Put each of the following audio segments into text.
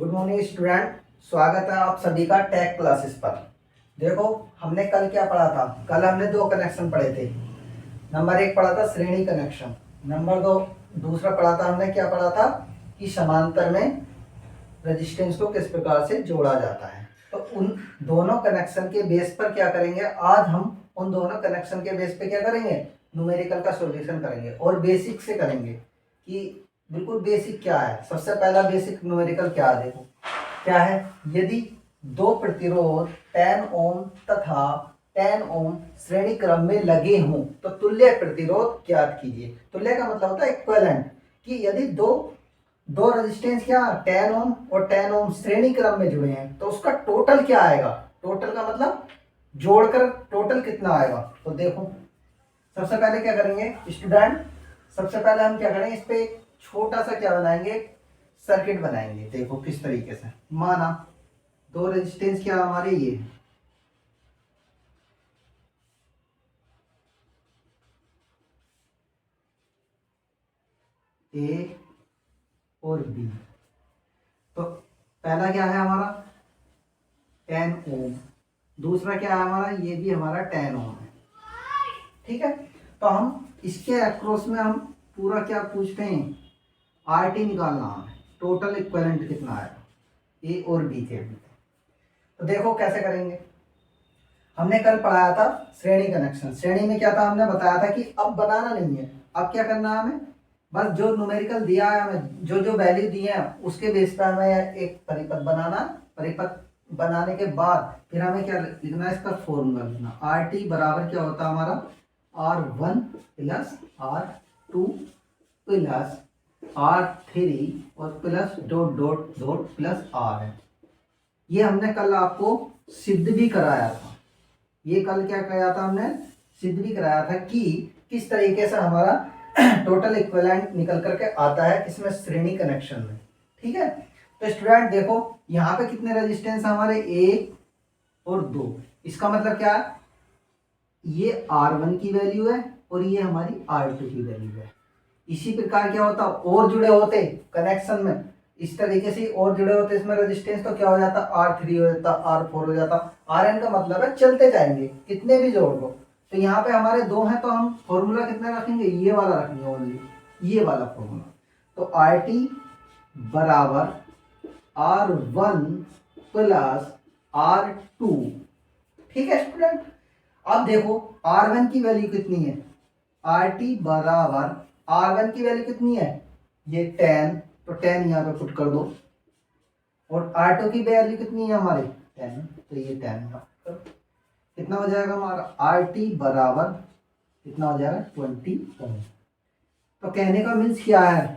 Good morning student. स्वागत है आप सभी का टेक क्लासेस पर। देखो, हमने कल क्या पढ़ा था। कल हमने दो कनेक्शन पढ़े थे। नंबर एक पढ़ा था श्रेणी कनेक्शन। नंबर दो दूसरा पढ़ा था हमने, क्या पढ़ा था कि समांतर में रेजिस्टेंस को किस प्रकार से जोड़ा जाता है। तो उन दोनों कनेक्शन के बेस पर क्या करेंगे, आज हम उन दोनों कनेक्शन के बेस पे क्या करेंगे, न्यूमेरिकल का सॉल्यूशन करेंगे और बेसिक से करेंगे कि बिल्कुल बेसिक क्या है। सबसे पहला बेसिक न्यूमेरिकल क्या है, देखो क्या है। यदि दो प्रतिरोध 10 ओम तथा 10 ओम श्रेणी क्रम में लगे हों तो तुल्य प्रतिरोध ज्ञात कीजिए। तुल्य का मतलब होता है इक्विवेलेंट, कि यदि दो दो रेजिस्टेंस क्या 10 ओम और 10 ओम श्रेणी क्रम में जुड़े हैं तो उसका टोटल क्या आएगा। टोटल का मतलब जोड़कर टोटल कितना आएगा। तो देखो, सबसे पहले क्या करेंगे स्टूडेंट, सबसे पहले हम क्या करेंगे, इस पे एक छोटा सा क्या बनाएंगे, सर्किट बनाएंगे। देखो किस तरीके से, माना दो रेजिस्टेंस क्या हमारे ये ए और बी। तो पहला क्या है हमारा 10 ओम, दूसरा क्या है हमारा, ये भी हमारा 10 ओम है। ठीक है, तो हम इसके अक्रॉस में हम पूरा क्या पूछते हैं, आर टी निकालना है, टोटल इक्विवेलेंट कितना आएगा ए और बी के। तो देखो कैसे करेंगे। हमने कल पढ़ाया था श्रेणी कनेक्शन। श्रेणी में क्या था, हमने बताया था कि अब बनाना नहीं है, अब क्या करना है हमें, बस जो न्यूमेरिकल दिया है हमें, जो जो वैल्यू दी है उसके बेस पर हमें एक परिपथ बनाना। परिपथ बनाने के बाद फिर हमें क्या लिखना है, इसका फॉर्मूला लिखना। आर टी बराबर क्या होता है हमारा, R1 plus R2 plus R3 और plus dot dot dot plus R है। ये हमने कल आपको सिद्ध भी कराया था। ये कल क्या कराया था हमने, सिद्ध भी कराया था कि किस तरीके से हमारा टोटल इक्विवेलेंट निकल करके आता है इसमें श्रेणी कनेक्शन में। ठीक है, तो स्टूडेंट देखो यहाँ पे कितने रेजिस्टेंस हमारे, एक और दो। इसका मतलब क्या है, ये R1 की वैल्यू है और ये हमारी R2 की वैल्यू है। इसी प्रकार क्या होता, और जुड़े होते कनेक्शन में इस तरीके से और जुड़े होते इसमें रेजिस्टेंस, तो क्या हो जाता, R3 हो जाता, R4 हो जाता। Rn का मतलब है चलते जाएंगे, कितने भी जोड़ लो। तो यहाँ पे हमारे दो हैं तो हम फॉर्मूला कितना रखेंगे, ये वाला रखेंगे, ओनली ये वाला फॉर्मूला। तो RT बराबर R1 प्लस R2। ठीक है स्टूडेंट, अब देखो R1 की वैल्यू कितनी है, RT बराबर R1 की वैल्यू कितनी है, ये 10, तो 10 यहाँ पे पुट कर दो। और R2 की वैल्यू कितनी है हमारे 10, तो ये 10 यहाँ पर कितना हो जाएगा हमारा, RT बराबर कितना हो जाएगा 20 ओम। तो कहने का मीन्स क्या है,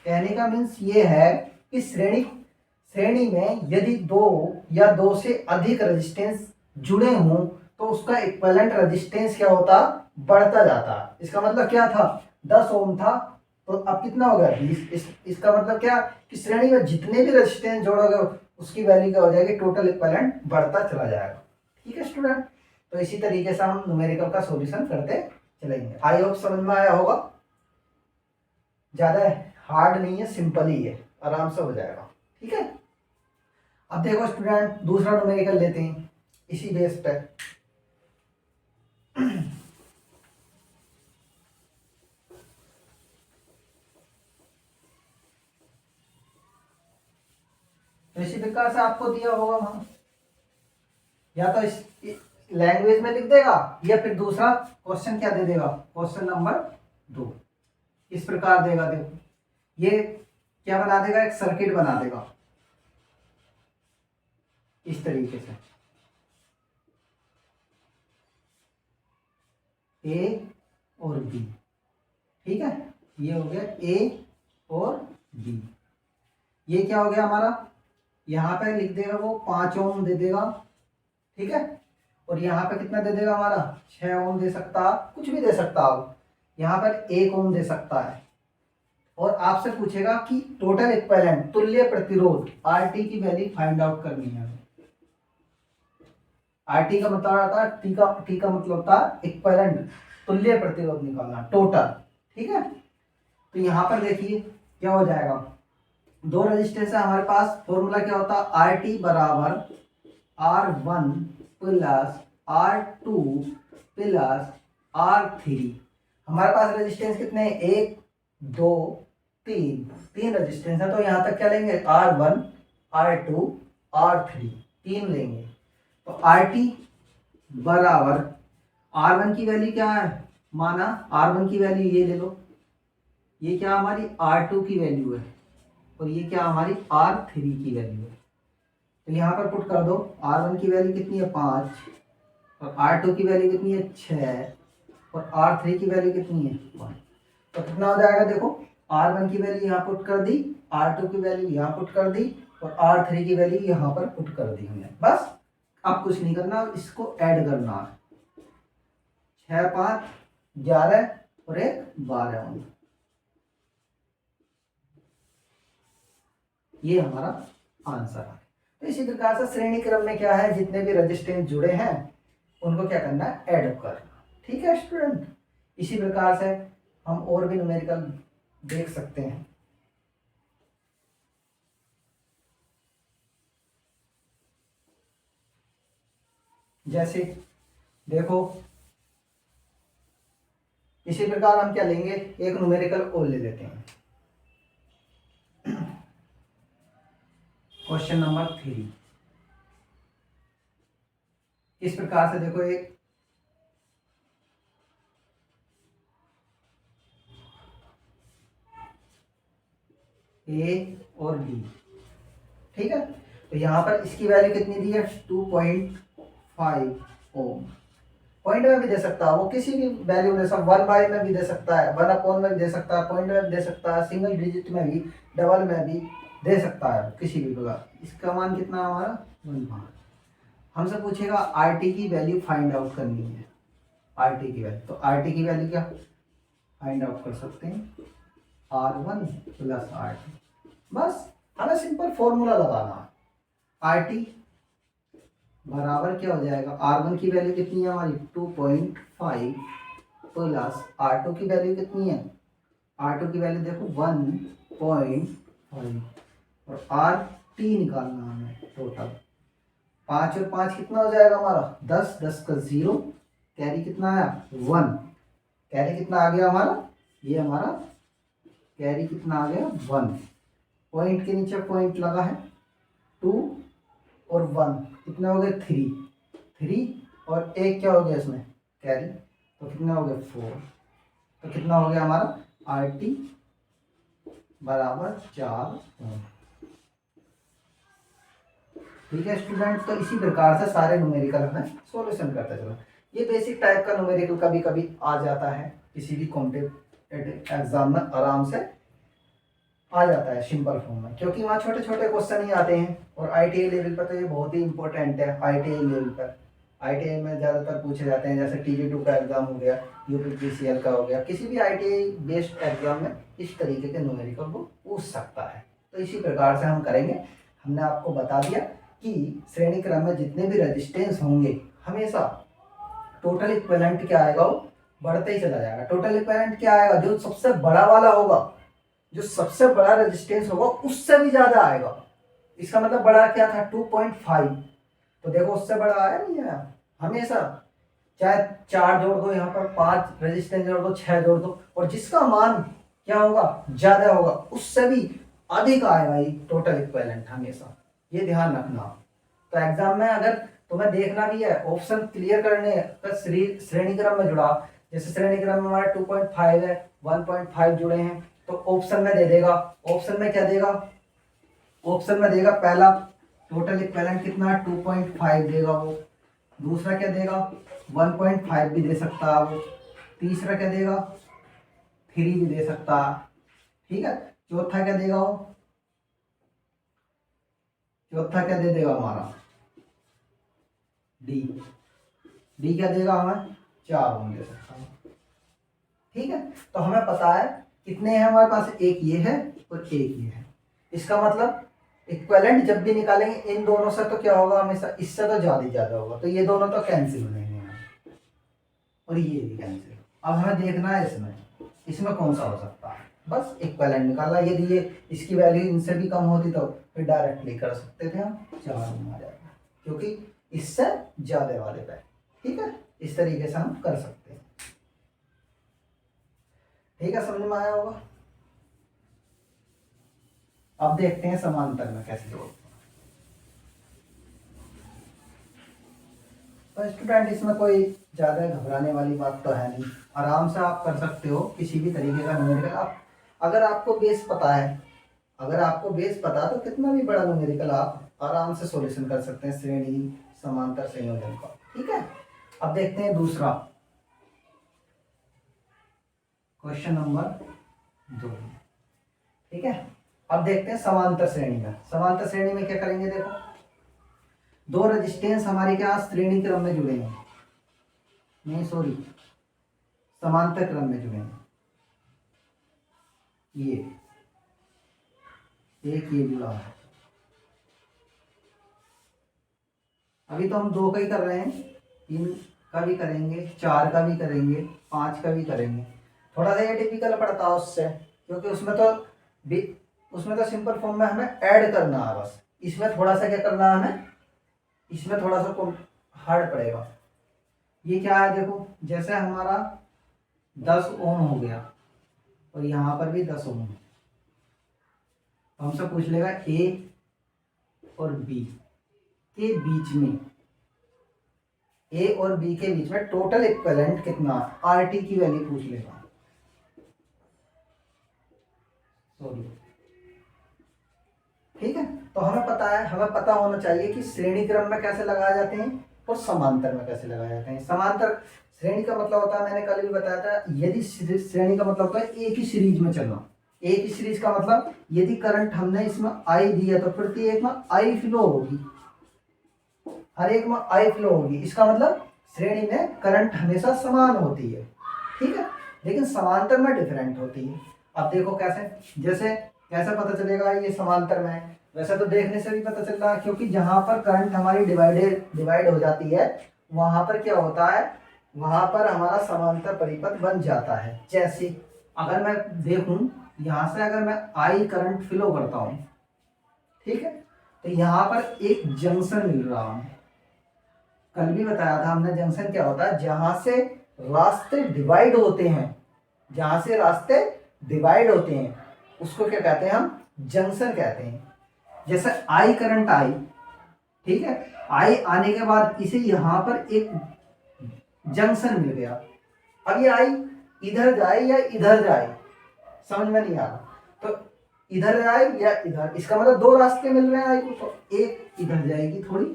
कहने का मीन्स ये है कि श्रेणी में यदि दो या दो से अधिक रेजिस्टेंस जुड़े हों तो उसका इक्विवेलेंट रेजिस्टेंस क्या होता, बढ़ता जाता। इसका मतलब क्या था, 10 ओम था तो अब कितना हो गया 20। इसका मतलब क्या कि श्रेणी में जितने भी रेजिस्टेंस जोड़ोगे उसकी वैल्यू क्या हो जाएगी, टोटल इक्विवेलेंट बढ़ता चला जाएगा। ठीक है स्टूडेंट, तो इसी तरीके से हम न्यूमेरिकल का सॉल्यूशन करते चलेंगे। आई होप समझ में आया होगा, ज्यादा हार्ड नहीं है, सिंपल ही है, आराम से हो जाएगा। ठीक है, अब देखो स्टूडेंट दूसरा न्यूमेरिकल लेते हैं इसी बेस पे। तो इसी प्रकार से आपको दिया होगा वहां, या तो इस लैंग्वेज में लिख देगा या फिर दूसरा क्वेश्चन क्या दे देगा, क्वेश्चन नंबर 2 इस प्रकार देगा। देखो ये क्या बना देगा, एक सर्किट बना देगा इस तरीके से, ए और बी। ठीक है, ये हो गया ए और बी। ये क्या हो गया हमारा, यहाँ पे लिख देगा वो 5 ओम दे देगा। ठीक है, और यहाँ पे कितना दे देगा हमारा, 6 ओम दे सकता, कुछ भी दे सकता हो। यहाँ पर 1 ओम दे सकता है। और आपसे पूछेगा कि टोटल इक्विवेलेंट तुल्य प्रतिरोध RT की वैल्यू फाइंड आउट करनी है। RT का मतलब आता है, टी का मतलब होता है इक्विवेलेंट, तुल्य प्रतिरोध निकालना टोटल। ठीक है, तो यहाँ पर देखिए क्या हो जाएगा, दो रेजिस्टेंस है हमारे पास, फॉर्मूला क्या होता है, आर टी बराबर R1 plus R2 plus R3। हमारे पास रेजिस्टेंस कितने हैं, एक दो तीन, तीन रेजिस्टेंस है, तो यहां तक क्या लेंगे, R1 R2 R3 तीन लेंगे। तो RT बराबर R1 की वैल्यू क्या है, माना R1 की वैल्यू ये ले लो, ये क्या हमारी R2 की वैल्यू है, और ये क्या हमारी R3 की वैल्यू है। तो यहाँ पर पुट कर दो, R1 की वैल्यू कितनी है 5, और R2 की वैल्यू कितनी है 6, और R3 की वैल्यू कितनी है 1। तो कितना हो जाएगा, देखो R1 की वैल्यू यहाँ पुट कर दी, R2 की वैल्यू यहाँ पुट कर दी, और R3 की वैल्यू यहाँ पर पुट कर दी हमने। बस अब कुछ नहीं करना, इसको ऐड करना है, 6 5 11 और 1 12 होंगे, ये हमारा आंसर है। तो इसी प्रकार से श्रेणी क्रम में क्या है, जितने भी रजिस्टेंस जुड़े हैं उनको क्या करना है, ऐड अप करना। ठीक है स्टूडेंट, इसी प्रकार से हम और भी न्यूमेरिकल देख सकते हैं। जैसे देखो, इसी प्रकार हम क्या लेंगे, एक न्यूमेरिकल और ले लेते हैं। क्वेश्चन नंबर 3 इस प्रकार से देखो, एक ए और बी, ठीक है। तो यहाँ पर इसकी वैल्यू कितनी दी है, 2.5 ओम। पॉइंट में भी दे सकता है, वो किसी भी वैल्यू दे सकता है, 1/, में भी दे सकता है, 1/, में भी दे सकता है, पॉइंट में भी दे सकता है, सिंगल डिजिट में भी, डबल में भी दे सकता है, किसी भी प्रकार। इसका मान कितना है हमारा 1/। हमसे पूछेगा RT की वैल्यू फाइंड आउट करनी है, RT की वैल्यू। तो RT की वैल्यू क्या फाइंड आउट कर सकते हैं, R1 प्लस RT। बस हमें सिंपल फॉर्मूला लगाना है, RT बराबर क्या हो जाएगा, R1 की वैल्यू कितनी है हमारी 2.5 प्लस R2 की वैल्यू कितनी है, R2 की वैल्यू देखो 1.5, और RT निकालना हमें टोटल। 5 और 5 कितना हो जाएगा हमारा 10, 10 का 0, कैरी कितना आया 1, कैरी कितना आ गया हमारा, ये हमारा कैरी कितना आ गया 1। पॉइंट के नीचे पॉइंट लगा है, 2 और 1 कितने हो गए 3, और एक क्या हो गया इसमें कैरी, तो कितने हो गए 4। तो कितना हो गया हमारा RT बराबर 4 ओम। ठीक है स्टूडेंट, तो इसी प्रकार से सारे न्यूमेरिकल हमें सॉल्यूशन करते चलो। ये बेसिक टाइप का न्यूमेरिकल कभी कभी आ जाता है, किसी भी कॉम्पिटिटिव एग्जाम में आराम से आ जाता है सिंपल फॉर्म में, क्योंकि वहाँ छोटे छोटे क्वेश्चन ही आते हैं। और ITI लेवल पर तो ये बहुत ही इंपॉर्टेंट है। ITI लेवल पर, ITI में ज़्यादातर पूछे जाते हैं, जैसे TG2 का एग्जाम हो गया, UPPCL का हो गया, किसी भी ITI बेस्ड एग्जाम में इस तरीके के न्यूमेरिकल को पूछ सकता है। तो इसी प्रकार से हम करेंगे। हमने आपको बता दिया कि श्रेणी क्रम में जितने भी रेजिस्टेंस होंगे हमेशा टोटल इक्विवेलेंट क्या आएगा, वो बढ़ते ही चला जाएगा। टोटल इक्विवेलेंट क्या आएगा, जो सबसे बड़ा वाला होगा, जो सबसे बड़ा रेजिस्टेंस होगा उससे भी ज्यादा आएगा। इसका मतलब बड़ा क्या था 2.5, तो देखो उससे बड़ा आया नहीं आया। हमेशा चाहे 4 जोड़ दो, यहाँ पर 5 रेजिस्टेंस जोड़ दो, 6 जोड़ दो, और जिसका मान क्या होगा ज्यादा होगा उससे भी अधिक आएगा ये टोटल इक्विवेलेंट हमेशा, ये ध्यान रखना। तो एग्जाम में अगर तुम्हें देखना भी है, ऑप्शन क्लियर करने हैं, श्रेणी क्रम में जुड़ा, जैसे श्रेणी क्रम में हमारा 2.5 है, 1.5 जुड़े हैं, तो ऑप्शन में दे देगा। ऑप्शन में क्या देगा, ऑप्शन में देगा पहला टोटल इक्विवेलेंट कितना 2.5 देगा वो, दूसरा क्या देगा 1.5 भी दे सकता है वो, तीसरा क्या देगा 3 भी दे सकता है, ठीक है। चौथा क्या देगा वो, चौथा क्या दे देगा हमारा डी क्या देगा हमें 4 ओम दे सकता है, ठीक है। तो हमें पता है कितने हैं हमारे पास, एक ये है और एक ये है। इसका मतलब इक्विवेलेंट जब भी निकालेंगे इन दोनों से तो क्या होगा, हमेशा इससे तो ज्यादा होगा, तो ये दोनों तो कैंसिल हो जाएंगे और ये भी कैंसिल। अब हमें देखना है इसमें कौन सा हो सकता है। बस इक्विवेलेंट निकालना। यदि ये इसकी वैल्यू इनसे भी कम होती तो फिर डायरेक्टली कर सकते थे हम, 4 ओम आ जाएगा, क्योंकि इससे ज्यादा वाले पे। ठीक है, इस तरीके से हम कर सकते हैं। ठीक है, समझ में आया होगा। अब देखते हैं समांतर में कैसे जोड़ते हैं। तो स्टूडेंट इसमें कोई ज़्यादा घबराने वाली बात तो है नहीं, आराम से आप कर सकते हो किसी भी तरीके का न्यूमेरिकल। आप अगर आपको बेस पता है, अगर आपको बेस पता तो कितना भी बड़ा न्यूमेरिकल आप आराम से सॉल्यूशन कर सकते हैं श्रेणी समांतर संयोजन का। ठीक है, अब देखते हैं दूसरा क्वेश्चन नंबर 2। ठीक है, अब देखते हैं समांतर श्रेणी में। समांतर श्रेणी में क्या करेंगे, देखो दो रेजिस्टेंस हमारे क्या श्रेणी क्रम में जुड़े हैं, नहीं सॉरी समांतर क्रम में जुड़े हैं। ये एक ये जुड़ा है, अभी तो हम 2 का ही कर रहे हैं, 3 का भी करेंगे, 4 का भी करेंगे, 5 का भी करेंगे। थोड़ा सा ये टिपिकल पड़ता है उससे, क्योंकि उसमें तो सिंपल फॉर्म में हमें ऐड करना है बस। इसमें थोड़ा सा क्या करना है हमें, इसमें थोड़ा सा हार्ड पड़ेगा। ये क्या है, देखो जैसे हमारा 10 ओम हो गया और यहाँ पर भी 10 ओम है, तो हमसे पूछ लेगा ए और बी के बीच में, ए और बी के बीच में टोटल इक्विवेलेंट कितना, आरटी की वैल्यू पूछ लेगा। सॉरी, ठीक है, तो हमें पता है, हमें पता होना चाहिए कि श्रेणी क्रम में कैसे लगाए जाते हैं और समांतर में कैसे लगाए जाते हैं। समांतर श्रेणी का मतलब होता है, मैंने कल भी बताया था, यदि श्रेणी का मतलब होता है एक ही सीरीज में चलना। एक ही सीरीज का मतलब यदि करंट हमने इसमें आई दिया तो प्रत्येक में आई फ्लो होगी, हर एक में आई फ्लो होगी। इसका मतलब श्रेणी में करंट हमेशा समान होती है। ठीक है, लेकिन समांतर में डिफरेंट होती है। अब देखो कैसे, जैसे कैसे पता चलेगा ये समांतर में है, वैसे तो देखने से भी पता चल रहा है, क्योंकि जहां पर करंट हमारी डिवाइड हो जाती है वहां पर क्या होता है, वहां पर हमारा समांतर परिपथ बन जाता है। जैसे अगर मैं देखूं यहां से, अगर मैं आई करंट फ्लो करता हूं, ठीक है, तो यहां पर एक जंक्शन मिल रहा है। कल भी बताया था हमने, जंक्शन क्या होता है, जहां से रास्ते डिवाइड होते हैं, जहां से रास्ते डिवाइड होते हैं उसको क्या कहते हैं, हम जंक्शन कहते हैं। जैसे आई करंट आई, ठीक है, आई आने के बाद इसे यहां पर एक जंक्शन मिल गया। अब ये आई इधर जाए या इधर जाए समझ में नहीं आ रहा, तो इधर जाए या इधर, इसका मतलब 2 रास्ते मिल रहे हैं आई को, तो एक इधर जाएगी थोड़ी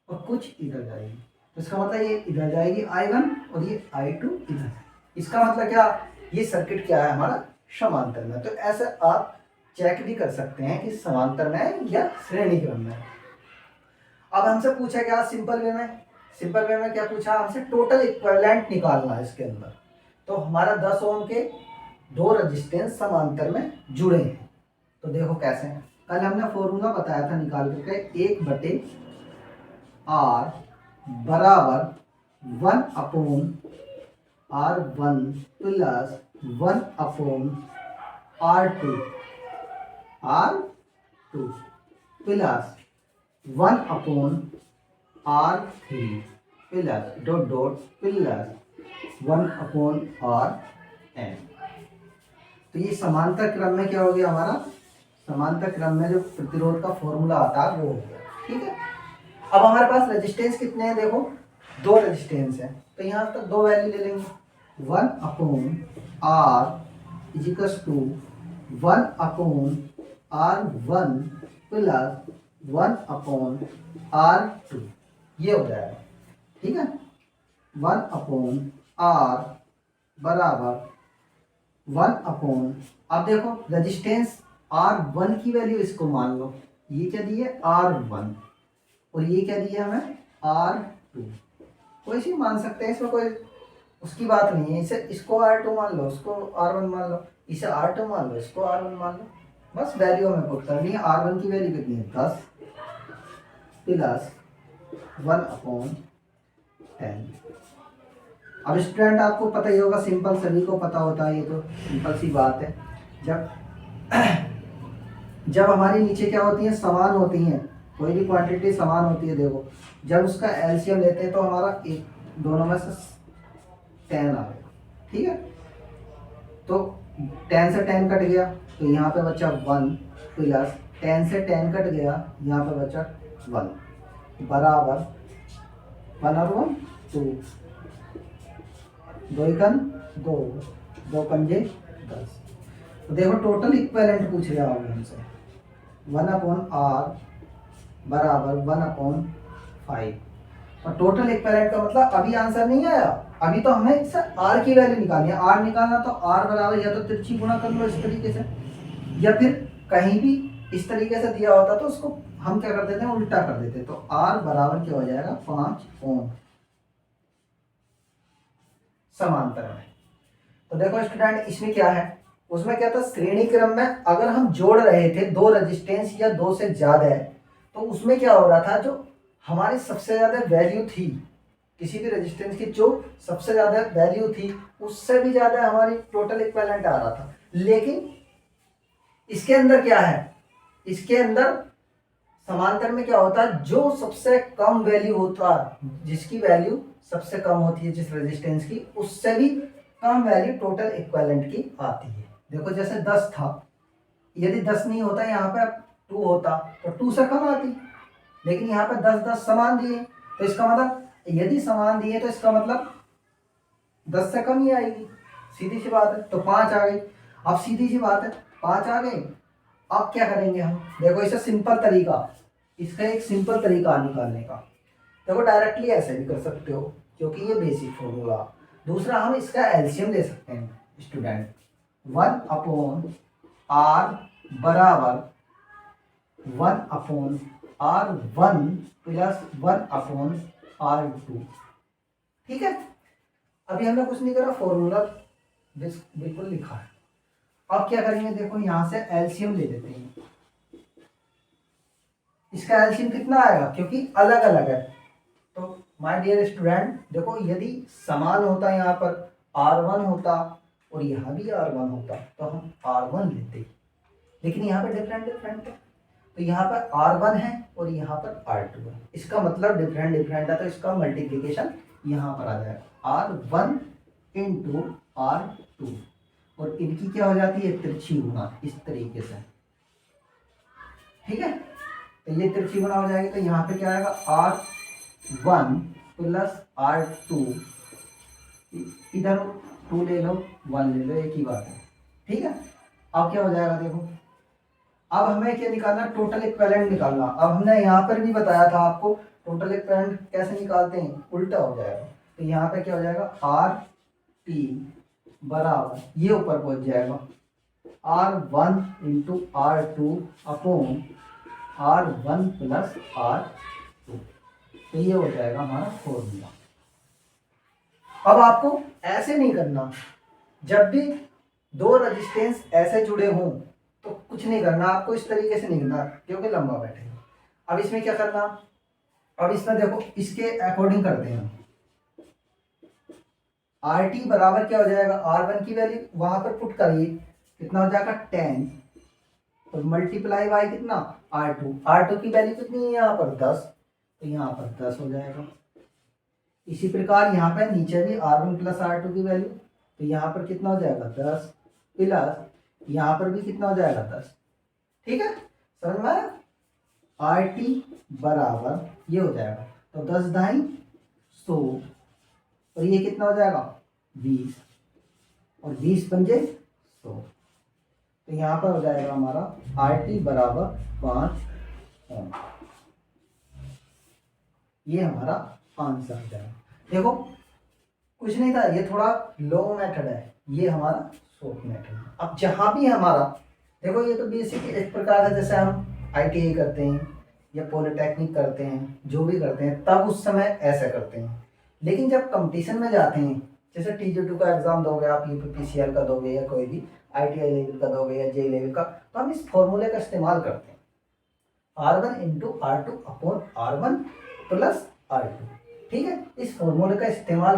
और कुछ इधर जाएगी, तो इसका मतलब ये इधर जाएगी I1 और ये I2 इधर। इसका मतलब क्या, ये सर्किट क्या है हमारा समांतर में। तो ऐसे आप चेक भी कर सकते हैं कि समांतर में या श्रेणी क्रम में। अब हमसे पूछा क्या सिंपल वे में, सिंपल वे में क्या पूछा हमसे, टोटल इक्विवेलेंट निकालना है इसके अंदर। तो हमारा 10 ओम के 2 रेजिस्टेंस समांतर में जुड़े हैं, तो देखो कैसे, कल हमने फॉर्मूला बताया था निकाल करके, 1/R बराबर 1/R1 plus 1/R2 plus 1/R3 plus dot dot plus 1/Rn। तो ये समांतर क्रम में क्या हो गया हमारा, समांतर क्रम में जो प्रतिरोध का फॉर्मूला आता है वो हो गया। ठीक है, अब हमारे पास रेजिस्टेंस कितने हैं, देखो 2 रेजिस्टेंस है, तो यहाँ तक 2 वैल्यू ले लेंगे। 1/R equals to 1/R1 plus 1/R2, ये हो जाएगा। ठीक है, 1/R बराबर 1/, अब देखो रेजिस्टेंस R1 की वैल्यू इसको मान लो, ये क्या दी है R1 और ये क्या दिया हमें R2, कोई सी मान सकते हैं, इसमें कोई उसकी बात नहीं है। इसे इसको R2 मान लो, इसको R1 मान लो, इसे R2 मान लो, इसको R1 मान लो, बस वैल्यू हमें पुट करनी है। R1 की वैल्यू कितनी है 10 प्लस 1/10। अब स्टूडेंट आपको पता ही होगा, सिंपल सभी को पता होता है, ये तो सिंपल सी बात है। जब जब हमारी नीचे क्या होती है, समान होती हैं, कोई भी क्वांटिटी समान होती है, देखो जब उसका एलसीएम लेते हैं तो हमारा एक दोनों में से 10 आ गया, ठीक है। तो 10 से 10 कट गया तो यहाँ पे बचा 1 प्लस 10 से 10 कट गया, यहाँ पे बचा 1 बराबर 1 और 1 2, 2 एकन 2, 2 पंजे 10। तो देखो टोटल इक्विवेलेंट पूछ रहा होगा हमसे, 1/r बराबर 1/5। और टोटल इक्विवेलेंट का मतलब अभी आंसर नहीं आया, अभी तो हमें इससे r की वैल्यू निकालनी है। r निकालना तो r बराबर या तो तिरछी गुणा कर लो इस तरीके से, या फिर कहीं भी इस तरीके से दिया होता तो उसको हम क्या कर देते हैं, उल्टा कर देते। तो r बराबर क्या हो जाएगा, 5 ओम समांतर में। तो देखो स्टूडेंट इसमें क्या है, उसमें क्या था, श्रेणी क्रम में अगर हम जोड़ रहे थे दो रेजिस्टेंस या दो से ज्यादा है, तो उसमें क्या हो रहा था, जो हमारी सबसे ज्यादा वैल्यू थी किसी भी रेजिस्टेंस की, जो सबसे ज्यादा वैल्यू थी उससे भी ज्यादा हमारी टोटल इक्विवेलेंट आ रहा था। लेकिन इसके अंदर क्या है, इसके अंदर समांतर में क्या होता है, जो सबसे कम वैल्यू होता है, जिसकी वैल्यू सबसे कम होती है जिस रेजिस्टेंस की, उससे भी कम वैल्यू टोटल इक्विवेलेंट की आती है। देखो जैसे 10 था, यदि 10 नहीं होता यहाँ पे 2 होता तो 2 से कम आती, लेकिन यहाँ पे 10 10 समान दिए, तो इसका मतलब यदि समान दिए तो इसका मतलब 10 से कम ही आएगी, सीधी सी बात है। तो 5 आ गई। अब सीधी सी बात है 5 आ गई, अब क्या करेंगे हम, देखो इसे सिंपल तरीका, इसका एक सिंपल तरीका निकालने का, देखो डायरेक्टली ऐसे भी कर सकते हो क्योंकि ये बेसिक फॉर्मूला। दूसरा हम इसका एलसीएम ले सकते हैं स्टूडेंट, 1/r बराबर 1/r1 प्लस 1/r2, ठीक है। अभी हमने कुछ नहीं करा, फॉर्मूला बिल्कुल लिखा है। अब क्या करेंगे, देखो यहां से एलसीएम ले लेते हैं। इसका एलसीएम कितना आएगा, क्योंकि अलग अलग है। तो माय डियर स्टूडेंट देखो, यदि समान होता यहाँ पर r1 होता और यहाँ भी r1 होता तो हम r1 लेते, लेकिन यहाँ पे डिफरेंट डिफरेंट है, तो यहाँ पर r1 है और यहाँ पर r2 है, इसका मतलब डिफरेंट डिफरेंट है, तो इसका मल्टीप्लिकेशन यहाँ पर आ जाएगा r1 इंटू r2, और इनकी क्या हो जाती है, तिरछी गुणा, इस तरीके से, ठीक है। तो ये तिरछी गुणा हो जाएगी, तो यहाँ पे क्या आएगा, r1 प्लस r2, इधर 2 ले लो 1 ले लो, एक ही बात है, ठीक है। अब क्या हो जाएगा, देखो अब हमें क्या निकालना, टोटल इक्विवेलेंट निकालना। अब हमने यहाँ पर भी बताया था आपको टोटल इक्विवेलेंट कैसे निकालते हैं, उल्टा हो जाएगा। तो यहाँ पे क्या हो जाएगा, आर टी बराबर, ये ऊपर पहुंच जाएगा r1 into r2 upon r1 plus r2, तो ये हो जाएगा हमारा फॉर्मूला। अब आपको ऐसे नहीं करना, जब भी दो रेजिस्टेंस ऐसे जुड़े हों तो कुछ नहीं करना, आपको इस तरीके से नहीं करना क्योंकि लंबा बैठेगा। अब इसमें क्या करना, अब इसमें देखो इसके अकॉर्डिंग करते हैं, आर टी बराबर क्या हो जाएगा, r1 की वैल्यू वहां पर पुट करिए, कितना हो जाएगा 10, और मल्टीप्लाई बाय कितना r2 की वैल्यू कितनी है यहाँ पर 10, तो यहाँ पर 10 हो जाएगा। इसी प्रकार यहाँ पर नीचे भी r1 प्लस r2 की वैल्यू, तो यहाँ पर कितना हो जाएगा 10 प्लस यहाँ पर भी कितना हो जाएगा 10, ठीक है, समझ में आया। आर टी बराबर ये हो जाएगा, तो 10 ढाई 100, और ये कितना हो जाएगा 20, और 20 पंजे 100, तो यहाँ पर हो जाएगा हमारा आर टी बराबर 5 ओम, ये हमारा आंसर हो जाएगा। देखो कुछ नहीं था, ये थोड़ा लॉन्ग मेथड है, ये हमारा शॉर्ट मेथड है। अब जहाँ भी हमारा, देखो ये तो बेसिक इस प्रकार है, जैसे हम आईटीआई करते हैं या पॉलिटेक्निक करते हैं, जो भी करते हैं तब उस समय ऐसा करते हैं। लेकिन जब कंपटीशन में जाते हैं, जैसे TJ2 का एग्जाम दोगे आप, UPPCL का दोगे या कोई भी ITI लेवल का दोगे या JEE लेवल का, तो हम इस फॉर्मूले का इस्तेमाल करते हैं, R1 into R2 upon R1 plus R2, ठीक है। इस फॉर्मूले का इस्तेमाल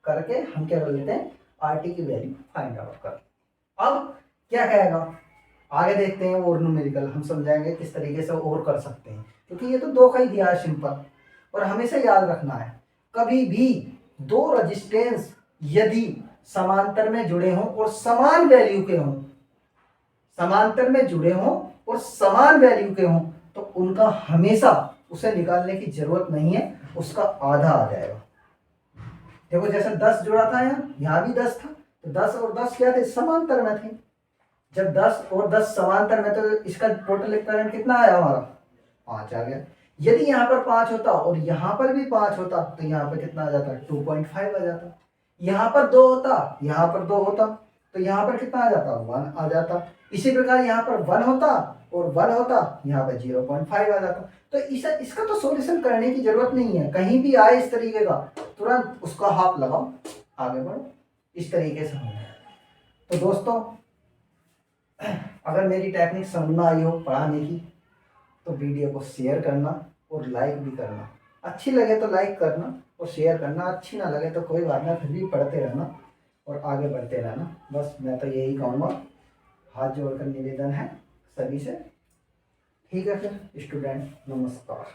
करके हम क्या कर लेते हैं, RT की वैल्यू फाइंड आउट कर। अब क्या कहेगा, आगे देखते हैं और न्यूमेरिकल हम समझाएंगे किस तरीके से और कर सकते हैं, क्योंकि ये तो दो का ही दिया है सिंपल। और हमेशा याद रखना है कभी भी दो रजिस्टेंस यदि समांतर में जुड़े हों और समान वैल्यू के हों, समांतर में जुड़े हों और समान वैल्यू के हों, तो उनका हमेशा उसे निकालने की जरूरत नहीं है, उसका आधा आ जाएगा। देखो जैसे 10 जुड़ा था, यहाँ भी 10 था, तो 10 और 10 क्या थे, समांतर में थे। जब 10 और 10 समांतर में, तो इसका टोटल इक्विवेलेंट कितना आया हमारा, 5 आ गया। यदि यहाँ पर 5 होता और यहाँ पर भी 5 होता, तो यहाँ पर कितना आ जाता, 2.5 आ जाता। यहाँ पर 2 होता, यहाँ पर 2 होता, तो यहाँ पर कितना आ जाता, 1 आ जाता। इसी प्रकार यहाँ पर 1 होता और 1 होता, यहाँ पर 0.5 आ जाता। तो इसका तो सॉल्यूशन करने की जरूरत नहीं है, कहीं भी आए इस तरीके का तुरंत उसका हाथ लगाओ, आगे बढ़ो, इस तरीके से होगा। तो दोस्तों अगर मेरी टेक्निक समझ में आई हो पढ़ाने की, तो वीडियो को शेयर करना और लाइक भी करना। अच्छी लगे तो लाइक करना और शेयर करना, अच्छी ना लगे तो कोई बात नहीं, फिर भी पढ़ते रहना और आगे बढ़ते रहना। बस मैं तो यही कहूँगा, हाथ जोड़कर निवेदन है सभी से। ठीक है फिर स्टूडेंट, नमस्कार।